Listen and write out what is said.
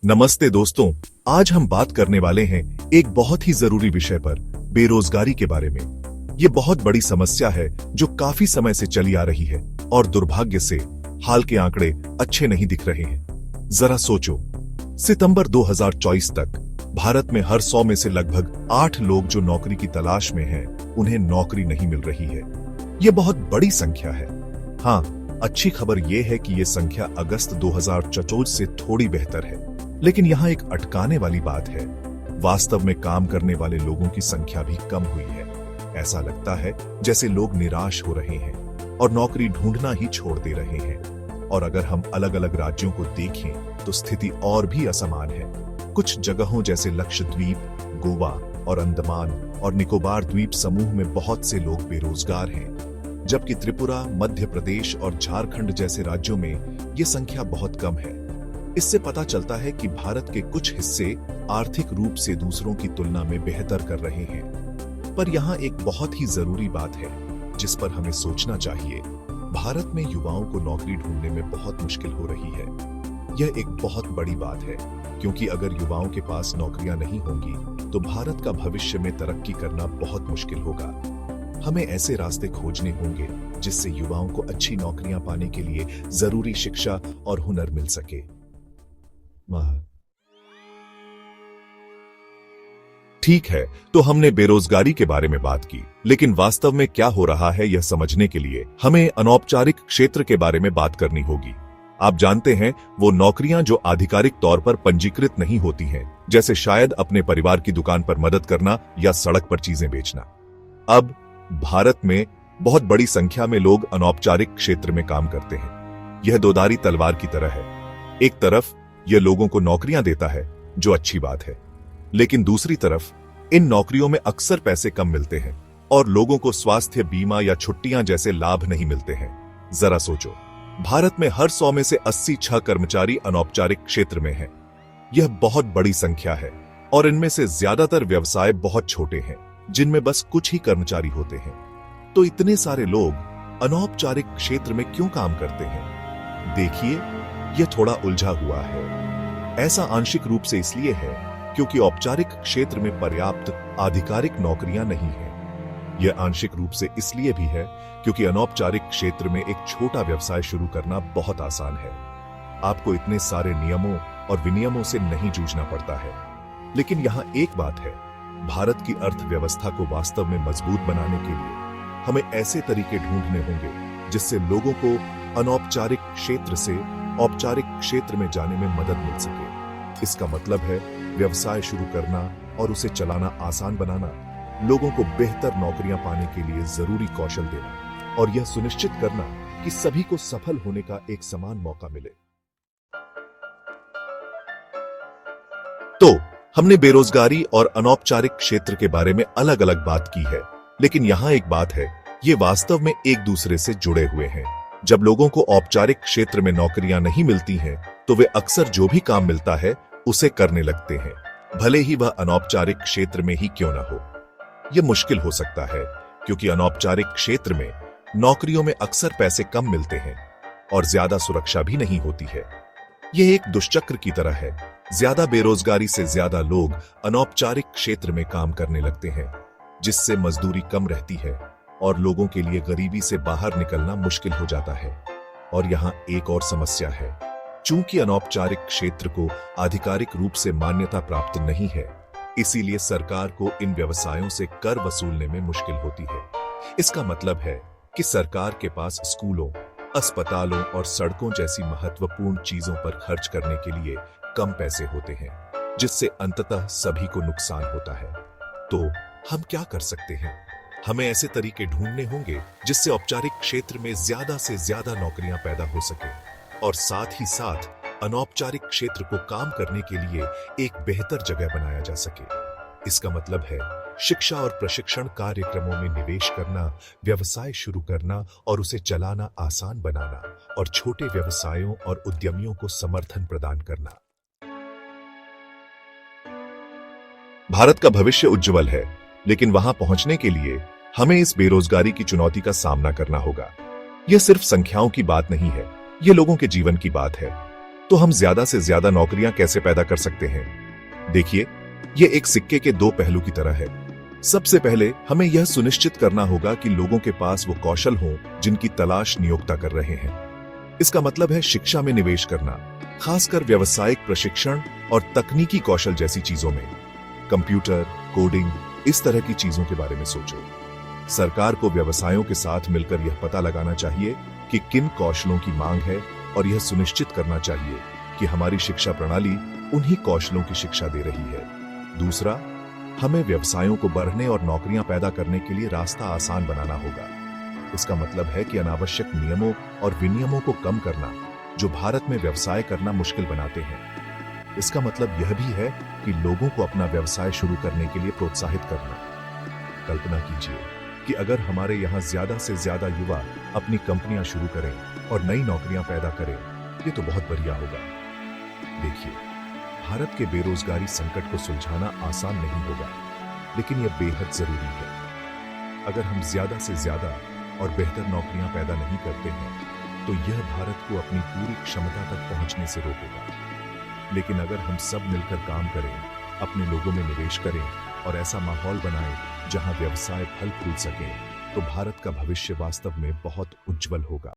नमस्ते दोस्तों, आज हम बात करने वाले हैं एक बहुत ही जरूरी विषय पर, बेरोजगारी के बारे में। ये बहुत बड़ी समस्या है जो काफी समय से चली आ रही है और दुर्भाग्य से हाल के आंकड़े अच्छे नहीं दिख रहे हैं। जरा सोचो, सितंबर 2024 तक भारत में हर 100 में से लगभग 8 लोग जो नौकरी की तलाश में हैं, उन्हें नौकरी नहीं मिल रही है। ये बहुत बड़ी संख्या है। हाँ, अच्छी खबर यह है कि ये संख्या अगस्त 2024 से थोड़ी बेहतर है, लेकिन यहाँ एक अटकाने वाली बात है। वास्तव में काम करने वाले लोगों की संख्या भी कम हुई है। ऐसा लगता है जैसे लोग निराश हो रहे हैं और नौकरी ढूंढना ही छोड़ दे रहे हैं। और अगर हम अलग अलग राज्यों को देखें तो स्थिति और भी असमान है। कुछ जगहों जैसे लक्षद्वीप, गोवा और अंडमान और निकोबार द्वीप समूह में बहुत से लोग बेरोजगार हैं, जबकि त्रिपुरा, मध्य प्रदेश और झारखंड जैसे राज्यों में ये संख्या बहुत कम है। इससे पता चलता है कि भारत के कुछ हिस्से आर्थिक रूप से दूसरों की तुलना में बेहतर कर रहे हैं। पर यहाँ एक बहुत ही जरूरी बात है जिस पर हमें सोचना चाहिए। भारत में युवाओं को नौकरी ढूंढने में बहुत मुश्किल हो रही है। यह एक बहुत बड़ी बात है, क्योंकि अगर युवाओं के पास नौकरियां नहीं होंगी तो भारत का भविष्य में तरक्की करना बहुत मुश्किल होगा। हमें ऐसे रास्ते खोजने होंगे जिससे युवाओं को अच्छी नौकरियां पाने के लिए जरूरी शिक्षा और हुनर मिल सके। ठीक है, तो हमने बेरोजगारी के बारे में बात की, लेकिन वास्तव में क्या हो रहा है यह समझने के लिए हमें अनौपचारिक क्षेत्र के बारे में बात करनी होगी। आप जानते हैं, वो नौकरियां जो आधिकारिक तौर पर पंजीकृत नहीं होती हैं, जैसे शायद अपने परिवार की दुकान पर मदद करना या सड़क पर चीजें बेचना। अब भारत में बहुत बड़ी संख्या में लोग अनौपचारिक क्षेत्र में काम करते हैं। यह दोधारी तलवार की तरह है। एक तरफ यह लोगों को नौकरियां देता है, जो अच्छी बात है, लेकिन दूसरी तरफ इन नौकरियों में अक्सर पैसे कम मिलते हैं और लोगों को स्वास्थ्य बीमा या छुट्टियां जैसे लाभ नहीं मिलते हैं। जरा सोचो, भारत में हर 100 में से 86 कर्मचारी अनौपचारिक क्षेत्र में हैं। यह बहुत बड़ी संख्या है और इनमें से ज्यादातर व्यवसाय बहुत छोटे हैं, जिनमें बस कुछ ही कर्मचारी होते हैं। तो इतने सारे लोग अनौपचारिक क्षेत्र में क्यों काम करते हैं? देखिए, यह थोड़ा उलझा हुआ है। ऐसा आंशिक रूप से इसलिए है क्योंकि औपचारिक क्षेत्र में पर्याप्त आधिकारिक नौकरियां नहीं हैं। यह आंशिक रूप से इसलिए भी है क्योंकि अनौपचारिक क्षेत्र में एक छोटा व्यवसाय शुरू करना बहुत आसान है। आपको इतने सारे नियमों और विनियमों से नहीं जूझना पड़ता है। लेकिन यहां एक बात है, भारत की अर्थव्यवस्था को वास्तव में मजबूत बनाने के लिए हमें ऐसे तरीके ढूंढने होंगे जिससे लोगों को अनौपचारिक क्षेत्र से औपचारिक क्षेत्र में जाने में मदद मिल सके। इसका मतलब है व्यवसाय शुरू करना और उसे चलाना आसान बनाना, लोगों को बेहतर नौकरियां पाने के लिए जरूरी कौशल देना और यह सुनिश्चित करना कि सभी को सफल होने का एक समान मौका मिले। तो हमने बेरोजगारी और अनौपचारिक क्षेत्र के बारे में अलग अलग बात की है, लेकिन यहां एक बात है, ये वास्तव में एक दूसरे से जुड़े हुए हैं। जब लोगों को औपचारिक क्षेत्र में नौकरियां नहीं मिलती हैं, तो वे अक्सर जो भी काम मिलता है उसे करने लगते हैं, भले ही वह अनौपचारिक क्षेत्र में ही क्यों न हो। यह मुश्किल हो सकता है क्योंकि अनौपचारिक क्षेत्र में नौकरियों में अक्सर पैसे कम मिलते हैं और ज्यादा सुरक्षा भी नहीं होती है। यह एक दुष्चक्र की तरह है। ज्यादा बेरोजगारी से ज्यादा लोग अनौपचारिक क्षेत्र में काम करने लगते हैं, जिससे मजदूरी कम रहती है और लोगों के लिए गरीबी से बाहर निकलना मुश्किल हो जाता है। और यहाँ एक और समस्या है, चूंकि अनौपचारिक क्षेत्र को आधिकारिक रूप से मान्यता प्राप्त नहीं है, इसीलिए सरकार को इन व्यवसायों से कर वसूलने में मुश्किल होती है। इसका मतलब है कि सरकार के पास स्कूलों, अस्पतालों और सड़कों जैसी महत्वपूर्ण चीजों पर खर्च करने के लिए कम पैसे होते हैं, जिससे अंततः सभी को नुकसान होता है। तो हम क्या कर सकते हैं? हमें ऐसे तरीके ढूंढने होंगे जिससे औपचारिक क्षेत्र में ज्यादा से ज्यादा नौकरियां पैदा हो सके और साथ ही साथ अनौपचारिक क्षेत्र को काम करने के लिए एक बेहतर जगह बनाया जा सके। इसका मतलब है शिक्षा और प्रशिक्षण कार्यक्रमों में निवेश करना, व्यवसाय शुरू करना और उसे चलाना आसान बनाना और छोटे व्यवसायों और उद्यमियों को समर्थन प्रदान करना। भारत का भविष्य उज्जवल है, लेकिन वहां पहुंचने के लिए हमें इस बेरोजगारी की चुनौती का सामना करना होगा। यह सिर्फ संख्याओं की बात नहीं है, यह लोगों के जीवन की बात है। तो हम ज्यादा से ज्यादा नौकरियां कैसे पैदा कर सकते हैं? देखिए, ये एक सिक्के के दो पहलू की तरह है। सबसे पहले हमें यह सुनिश्चित करना होगा कि लोगों के पास वो कौशल हों जिनकी तलाश नियोक्ता कर रहे हैं। इसका मतलब है शिक्षा में निवेश करना, खासकर व्यावसायिक प्रशिक्षण और तकनीकी कौशल जैसी चीजों में। कंप्यूटर, कोडिंग, इस तरह की चीजों के बारे में सोचो। सरकार को व्यवसायों के साथ मिलकर यह पता लगाना चाहिए कि किन कौशलों की मांग है और यह सुनिश्चित करना चाहिए कि हमारी शिक्षा प्रणाली उन्हीं कौशलों की शिक्षा दे रही है। दूसरा, हमें व्यवसायों को बढ़ने और नौकरियां पैदा करने के लिए रास्ता आसान बनाना होगा। इसका मतलब है कि अनावश्यक नियमों और विनियमों को कम करना, जो भारत में व्यवसाय करना मुश्किल बनाते हैं। इसका मतलब यह भी है कि लोगों को अपना व्यवसाय शुरू करने के लिए प्रोत्साहित करना। कल्पना कीजिए कि अगर हमारे यहाँ ज्यादा से ज्यादा युवा अपनी कंपनियां शुरू करें और नई नौकरियां पैदा करें, ये तो बहुत बढ़िया होगा। देखिए, भारत के बेरोजगारी संकट को सुलझाना आसान नहीं होगा, लेकिन यह बेहद जरूरी है। अगर हम ज्यादा से ज्यादा और बेहतर नौकरियां पैदा नहीं करते हैं, तो यह भारत को अपनी पूरी क्षमता तक पहुंचने से रोकेगा। लेकिन अगर हम सब मिलकर काम करें, अपने लोगों में निवेश करें और ऐसा माहौल बनाएं जहां व्यवसाय फल फूल सके, तो भारत का भविष्य वास्तव में बहुत उज्जवल होगा।